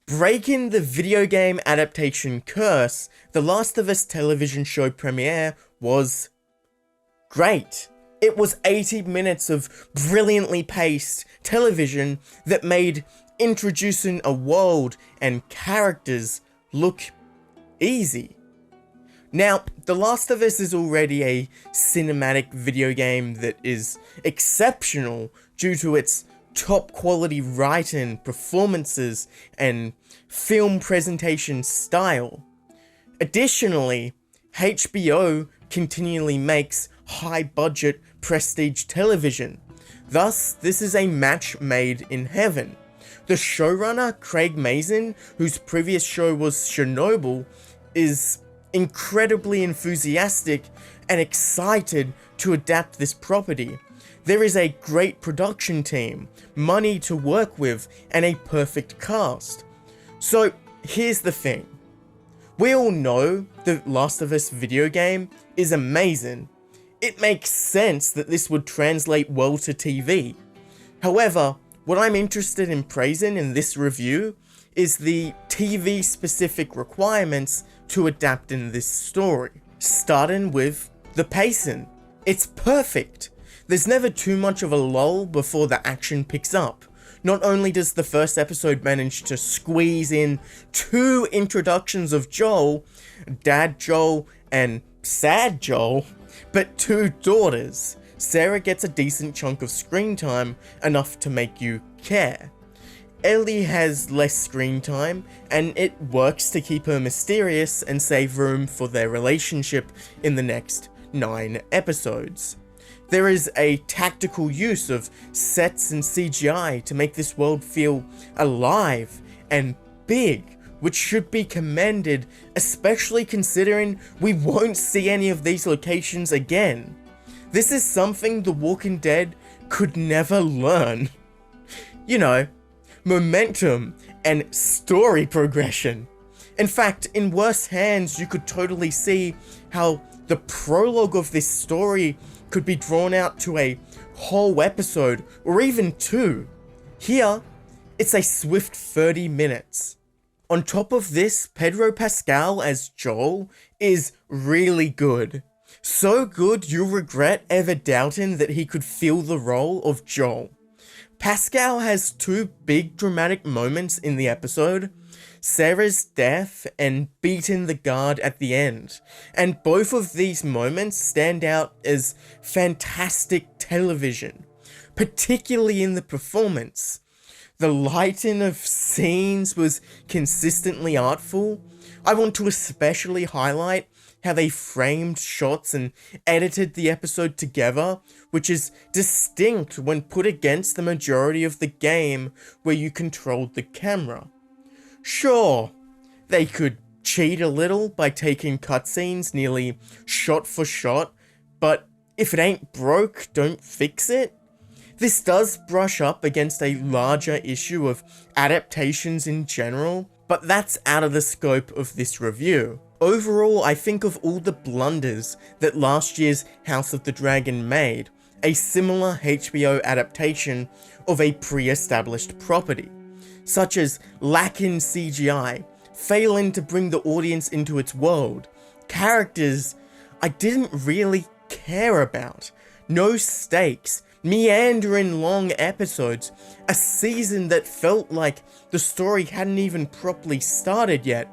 Breaking the video game adaptation curse, The Last of Us television show premiere was great. It was 80 minutes of brilliantly paced television that made introducing a world and characters look easy. Now, The Last of Us is already a cinematic video game that is exceptional due to its top quality writing, performances, and film presentation style. Additionally, HBO continually makes high budget prestige television. Thus, this is a match made in heaven. The showrunner, Craig Mazin, whose previous show was Chernobyl, is incredibly enthusiastic and excited to adapt this property. There is a great production team, money to work with, and a perfect cast. So here's the thing. We all know the Last of Us video game is amazing. It makes sense that this would translate well to TV. However, what I'm interested in praising in this review is the TV specific requirements to adapt in this story. Starting with the pacing. It's perfect. There's never too much of a lull before the action picks up. Not only does the first episode manage to squeeze in 2 introductions of Joel, Dad Joel and Sad Joel, but 2 daughters. Sarah gets a decent chunk of screen time, enough to make you care. Ellie has less screen time, and it works to keep her mysterious and save room for their relationship in the next 9 episodes. There is a tactical use of sets and CGI to make this world feel alive and big, which should be commended, especially considering we won't see any of these locations again. This is something The Walking Dead could never learn. You know, momentum and story progression. In fact, in worse hands, you could totally see how the prologue of this story could be drawn out to a whole episode, or even 2. Here, it's a swift 30 minutes. On top of this, Pedro Pascal as Joel is really good. So good you'll regret ever doubting that he could fill the role of Joel. Pascal has 2 big dramatic moments in the episode, Sarah's death and beating the guard at the end, and both of these moments stand out as fantastic television, particularly in the performance. The lighting of scenes was consistently artful. I want to especially highlight how they framed shots and edited the episode together, which is distinct when put against the majority of the game where you controlled the camera. Sure, they could cheat a little by taking cutscenes nearly shot for shot, but if it ain't broke, don't fix it. This does brush up against a larger issue of adaptations in general, but that's out of the scope of this review. Overall, I think of all the blunders that last year's House of the Dragon made, a similar HBO adaptation of a pre-established property, such as lacking CGI, failing to bring the audience into its world, characters I didn't really care about, no stakes, meandering long episodes, a season that felt like the story hadn't even properly started yet.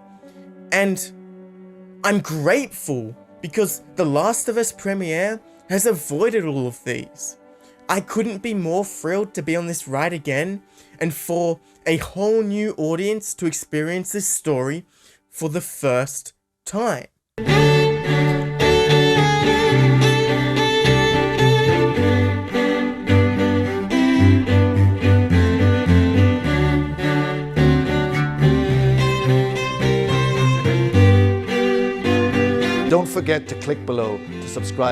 And I'm grateful because The Last of Us premiere has avoided all of these. I couldn't be more thrilled to be on this ride again and for a whole new audience to experience this story for the first time. Don't forget to click below to subscribe.